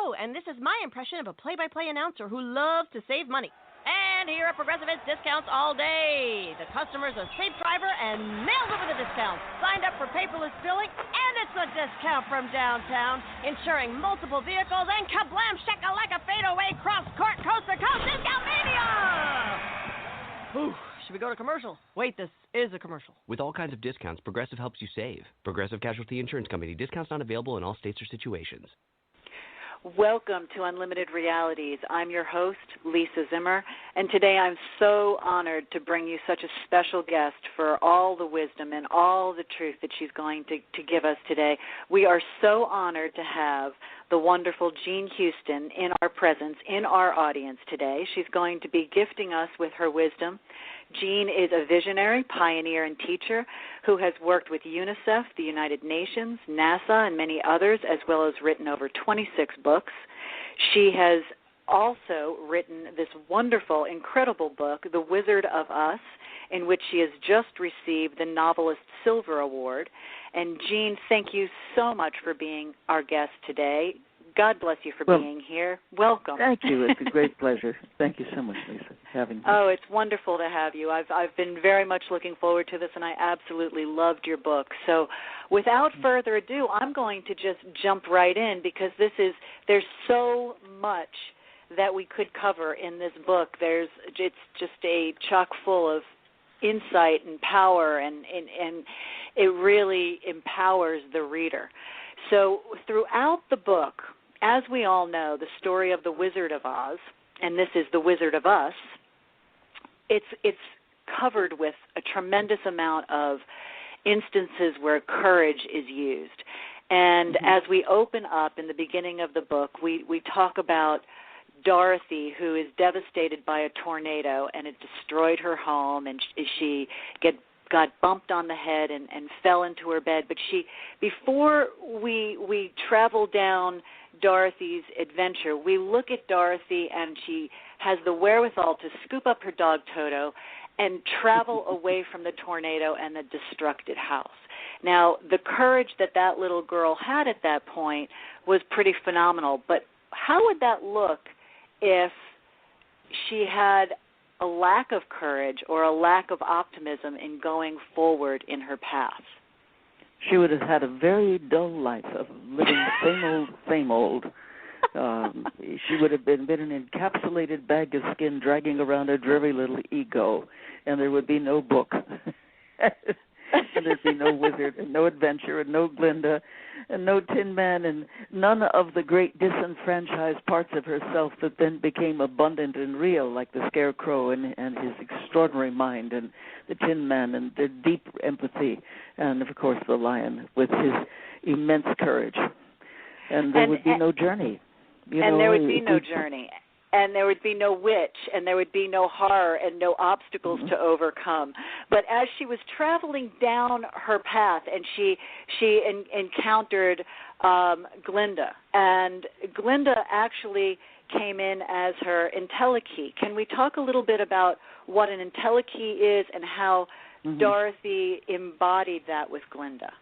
Hello, and this is my impression of a play-by-play announcer who loves to save money. And here at Progressive, it's discounts all day. The customer's a safe driver and nails it with a discount. Signed up for paperless billing, and it's a discount from downtown. Insuring multiple vehicles and kablam shakalaka fadeaway cross-court coast-to-coast discount mania! Ooh, should we go to commercial? Wait, this is a commercial. With all kinds of discounts, Progressive helps you save. Progressive Casualty Insurance Company. Discounts not available in all states or situations. Welcome to Unlimited Realities. I'm your host, Lisa Zimmer, and today I'm so honored to bring you such a special guest for all the wisdom and all the truth that she's going to give us today. We are so honored to have the wonderful Jean Houston in our presence, in our audience today. She's going to be gifting us with her wisdom. Jean is a visionary, pioneer, and teacher who has worked with UNICEF, the United Nations, NASA, and many others, as well as written over 26 books. She has also written this wonderful, incredible book, The Wizard of Us, in which she has just received the Novelist Silver Award. And Jean, thank you so much for being our guest today. God bless you for being here. Welcome. Thank you. It's a great pleasure. Thank you so much, Lisa, for having me. Oh, it's wonderful to have you. I've been very much looking forward to this, and I absolutely loved your book. So without further ado, I'm going to just jump right in because there's so much that we could cover in this book. It's just a chock full of insight and power, and it really empowers the reader. So throughout the book, as we all know, the story of the Wizard of Oz, and this is the Wizard of Us, it's covered with a tremendous amount of instances where courage is used. And as we open up in the beginning of the book, we talk about Dorothy, who is devastated by a tornado, and it destroyed her home, and she got bumped on the head and fell into her bed. But before we travel down Dorothy's adventure, we look at Dorothy, and she has the wherewithal to scoop up her dog Toto and travel away from the tornado and the destructed house. Now, the courage that little girl had at that point was pretty phenomenal, but how would that look if she had a lack of courage or a lack of optimism in going forward in her path? She would have had a very dull life of living same old. She would have been an encapsulated bag of skin dragging around a dreary little ego, and there would be no book. And there'd be no wizard and no adventure and no Glinda and no Tin Man and none of the great disenfranchised parts of herself that then became abundant and real, like the Scarecrow and his extraordinary mind, and the Tin Man and the deep empathy, and, of course, the Lion with his immense courage. And there would be no journey. There would be no journey. And there would be no witch, and there would be no horror and no obstacles to overcome. But as she was traveling down her path, and she encountered Glinda, and Glinda actually came in as her Intellikey. Can we talk a little bit about what an Intellikey is and how Dorothy embodied that with Glinda?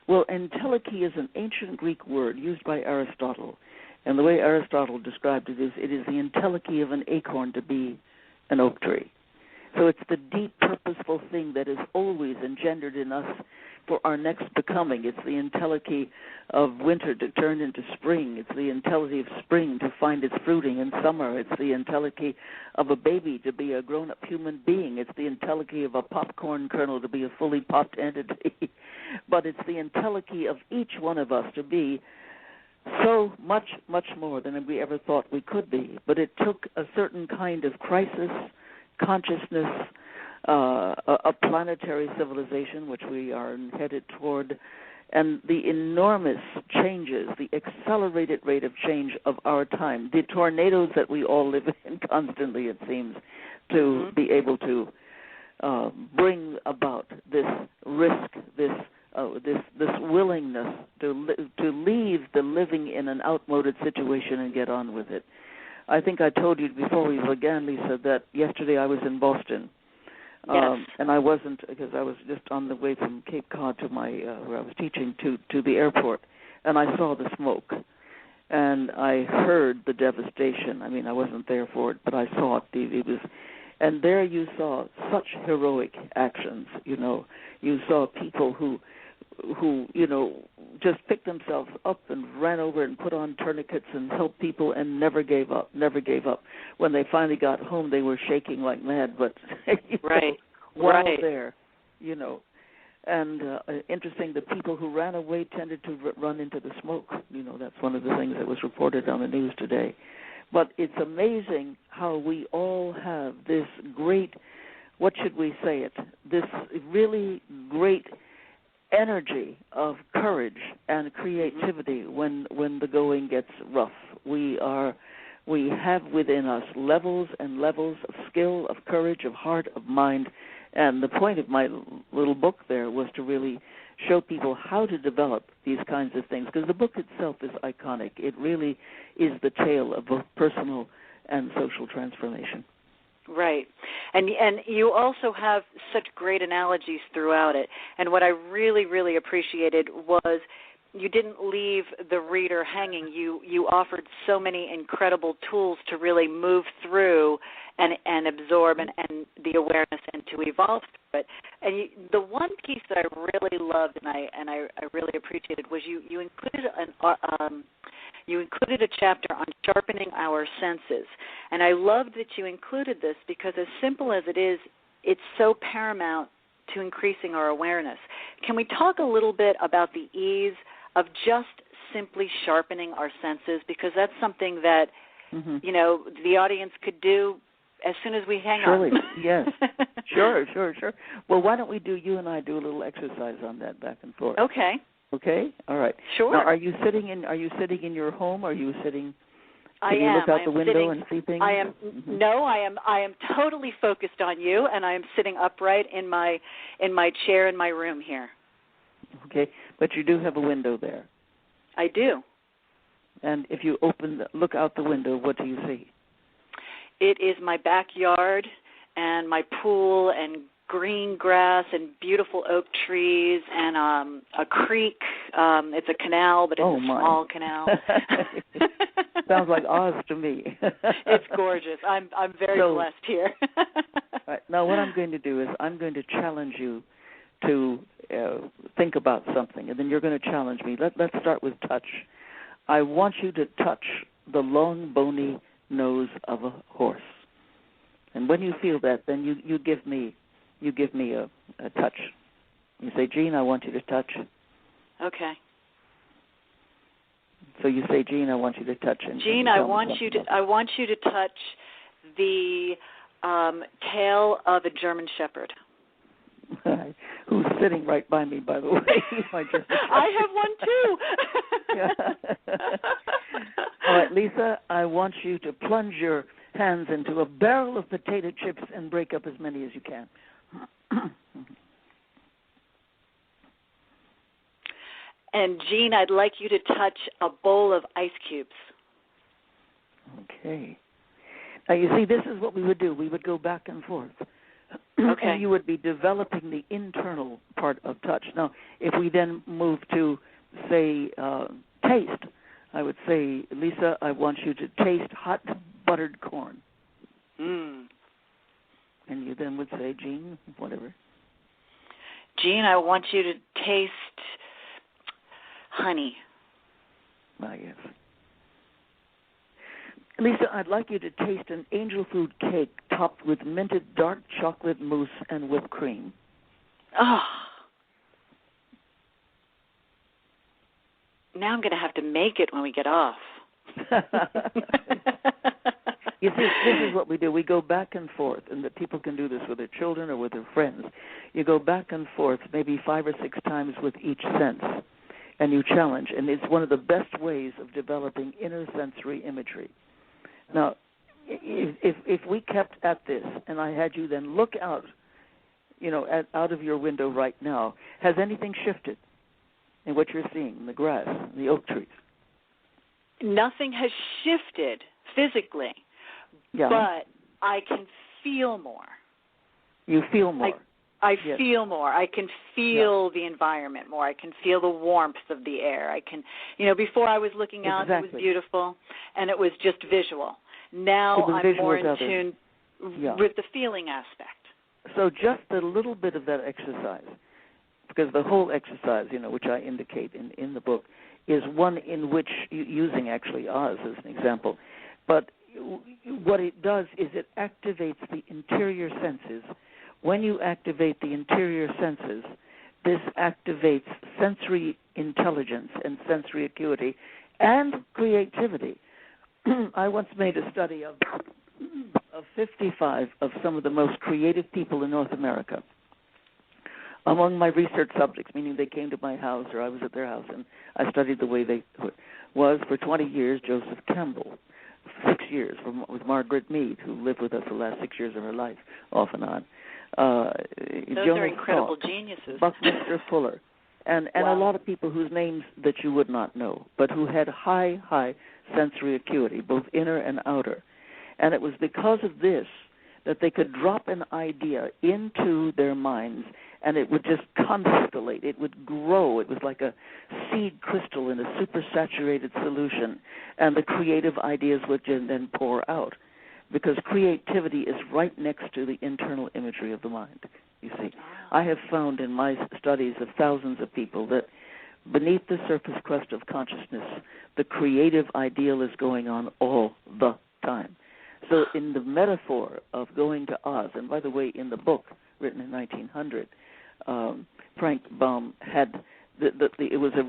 Well, Intellikey is an ancient Greek word used by Aristotle. And the way Aristotle described it is the Intellikey of an acorn to be an oak tree. So it's the deep, purposeful thing that is always engendered in us for our next becoming. It's the Intellikey of winter to turn into spring. It's the Intellikey of spring to find its fruiting in summer. It's the Intellikey of a baby to be a grown-up human being. It's the Intellikey of a popcorn kernel to be a fully popped entity. But it's the Intellikey of each one of us to be so much, much more than we ever thought we could be. But it took a certain kind of crisis, consciousness, a planetary civilization, which we are headed toward, and the enormous changes, the accelerated rate of change of our time, the tornadoes that we all live in constantly, it seems, to be able to bring about this risk, this willingness to leave the living in an outmoded situation and get on with it. I think I told you before we began, Lisa, that yesterday I was in Boston. Yes. And I wasn't, because I was just on the way from Cape Cod to where I was teaching to the airport, and I saw the smoke. and I heard the devastation. I mean, I wasn't there for it, but I saw it. It was, and there you saw such heroic actions. You saw people who just picked themselves up and ran over and put on tourniquets and helped people and never gave up. When they finally got home, they were shaking like mad, but while there, And interesting, the people who ran away tended to run into the smoke. That's one of the things that was reported on the news today. But it's amazing how we all have this great, what should we say it, this really great energy of courage and creativity when the going gets rough. We have within us levels and levels of skill, of courage, of heart, of mind. And the point of my little book there was to really show people how to develop these kinds of things, because the book itself is iconic. It really is the tale of both personal and social transformation. Right. And you also have such great analogies throughout it. And what I really, really appreciated was you didn't leave the reader hanging. You offered so many incredible tools to really move through and absorb and the awareness and to evolve through it. And the one piece that I really loved and I really appreciated was you included you included a chapter on sharpening our senses. And I loved that you included this because as simple as it is, it's so paramount to increasing our awareness. Can we talk a little bit about the ease of just simply sharpening our senses? Because that's something that, the audience could do as soon as we hang Surely, on. Yes. Sure. Well, why don't you and I do a little exercise on that back and forth? Okay. Okay? All right. Sure. Now, are you sitting in your home? Are you sitting? Can you look out the window sitting, and see things? I am. Mm-hmm. No, I am totally focused on you, and I am sitting upright in my chair in my room here. Okay, but you do have a window there. I do. And if you look out the window, what do you see? It is my backyard and my pool and green grass and beautiful oak trees and a creek. It's a canal, but it's a small canal. Sounds like Oz to me. It's gorgeous. I'm very blessed here. Right. Now, what I'm going to do is I'm going to challenge you to think about something, and then you're going to challenge me. Let's start with touch. I want you to touch the long, bony nose of a horse, and when you feel that, then you give me a touch. You say, Gene, I want you to touch. Okay. So you say, Gene, I want you to touch. And Gene, I want you to touch the tail of a German Shepherd. Who's sitting right by me, by the way. I have one too. All right, Lisa, I want you to plunge your hands into a barrel of potato chips and break up as many as you can. And Gene, I'd like you to touch a bowl of ice cubes. Okay. Now, you see, this is what we would do. We would go back and forth. Okay. And you would be developing the internal part of touch. Now, if we then move to, say, taste, I would say, Lisa, I want you to taste hot buttered corn. Mm. And you then would say, Gene, whatever. Gene, I want you to taste honey. Ah, yes. Lisa, I'd like you to taste an angel food cake topped with minted dark chocolate mousse and whipped cream. Oh. Now I'm going to have to make it when we get off. You see, this is what we do. We go back and forth, and that people can do this with their children or with their friends. You go back and forth maybe 5 or 6 times with each sense, and you challenge. And it's one of the best ways of developing inner sensory imagery. Now, if we kept at this, and I had you then look out, out of your window right now, has anything shifted in what you're seeing, the grass, the oak trees? Nothing has shifted physically, but I can feel more. You feel more. I feel more. I can feel the environment more. I can feel the warmth of the air. I can, before I was looking out, it was beautiful, and it was just visual. Now I'm more in tune with the feeling aspect. So just a little bit of that exercise, because the whole exercise, which I indicate in the book, is one in which, using actually Oz as an example, but what it does is it activates the interior senses. When you activate the interior senses, this activates sensory intelligence and sensory acuity and creativity. I once made a study of 55 of some of the most creative people in North America. Among my research subjects, meaning they came to my house or I was at their house and I studied the way they was, for 20 years, Joseph Campbell. 6 years with Margaret Mead, who lived with us the last 6 years of her life, off and on. Those are incredible geniuses. Buckminster Fuller, and a lot of people whose names that you would not know, but who had high sensory acuity, both inner and outer. And it was because of this that they could drop an idea into their minds, and it would just constellate. It would grow. It was like a seed crystal in a supersaturated solution, and the creative ideas would then pour out, because creativity is right next to the internal imagery of the mind, you see. I have found in my studies of thousands of people that beneath the surface crust of consciousness, the creative ideal is going on all the time. So in the metaphor of going to Oz, and by the way, in the book written in 1900, Frank Baum had it was a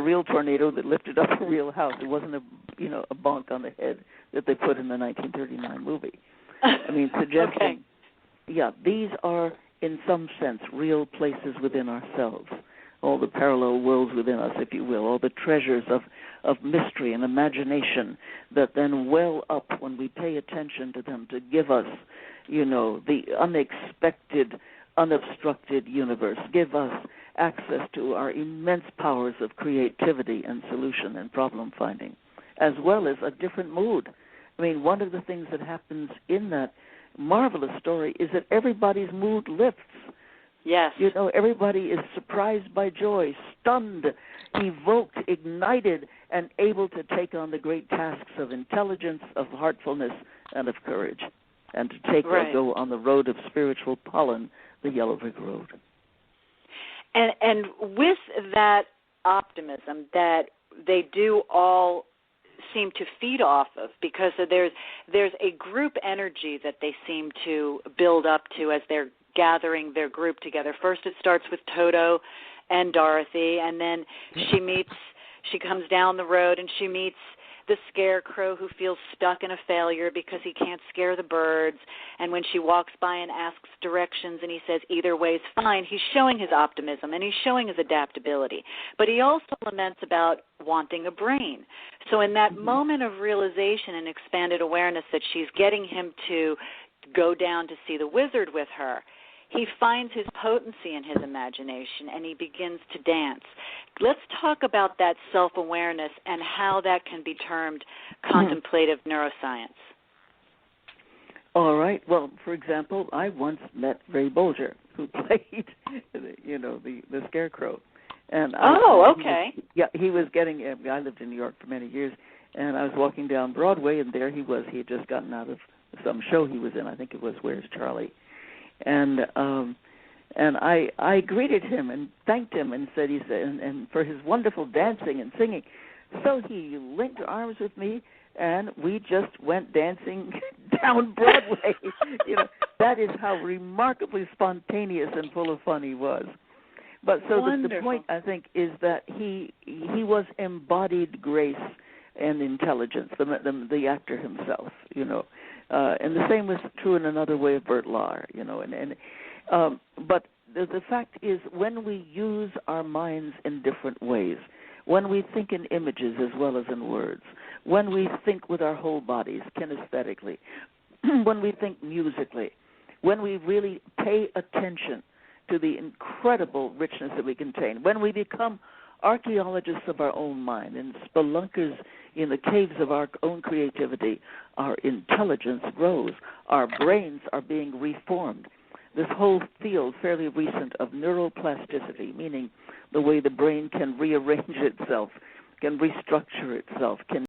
real tornado that lifted up a real house. It wasn't a bonk on the head that they put in the 1939 movie. I mean, suggesting, these are in some sense real places within ourselves. All the parallel worlds within us, if you will, all the treasures of mystery and imagination that then well up when we pay attention to them to give us, the unexpected, unobstructed universe, give us access to our immense powers of creativity and solution and problem finding, as well as a different mood. I mean, one of the things that happens in that marvelous story is that everybody's mood lifts. Yes. Everybody is surprised by joy, stunned, evoked, ignited, and able to take on the great tasks of intelligence, of heartfulness, and of courage, and to go on the road of spiritual pollen, the yellow brick road. And with that optimism that they do all seem to feed off of, because there's a group energy that they seem to build up to as they're gathering their group together. First it starts with Toto and Dorothy, and then she comes down the road and she meets the scarecrow who feels stuck in a failure because he can't scare the birds. And when she walks by and asks directions and he says either way's fine, he's showing his optimism and he's showing his adaptability. But he also laments about wanting a brain. So in that moment of realization and expanded awareness that she's getting him to go down to see the wizard with her, he finds his potency in his imagination, and he begins to dance. Let's talk about that self-awareness and how that can be termed contemplative neuroscience. All right. Well, for example, I once met Ray Bulger, who played, the Scarecrow. And he was getting. I lived in New York for many years, and I was walking down Broadway, and there he was. He had just gotten out of some show he was in. I think it was Where's Charlie? And I greeted him and thanked him and said and for his wonderful dancing and singing. So he linked arms with me, and we just went dancing down Broadway. That is how remarkably spontaneous and full of fun he was. But so the point, I think, is that he was embodied grace and intelligence, the actor himself, and the same was true in another way of Bert Lahr, but the fact is, when we use our minds in different ways, when we think in images as well as in words, when we think with our whole bodies kinesthetically, when we think musically, when we really pay attention to the incredible richness that we contain, when we become archaeologists of our own mind and spelunkers in the caves of our own creativity, our intelligence grows, our brains are being reformed. this whole field, fairly recent, of neuroplasticity, meaning the way the brain can rearrange itself, can restructure itself, can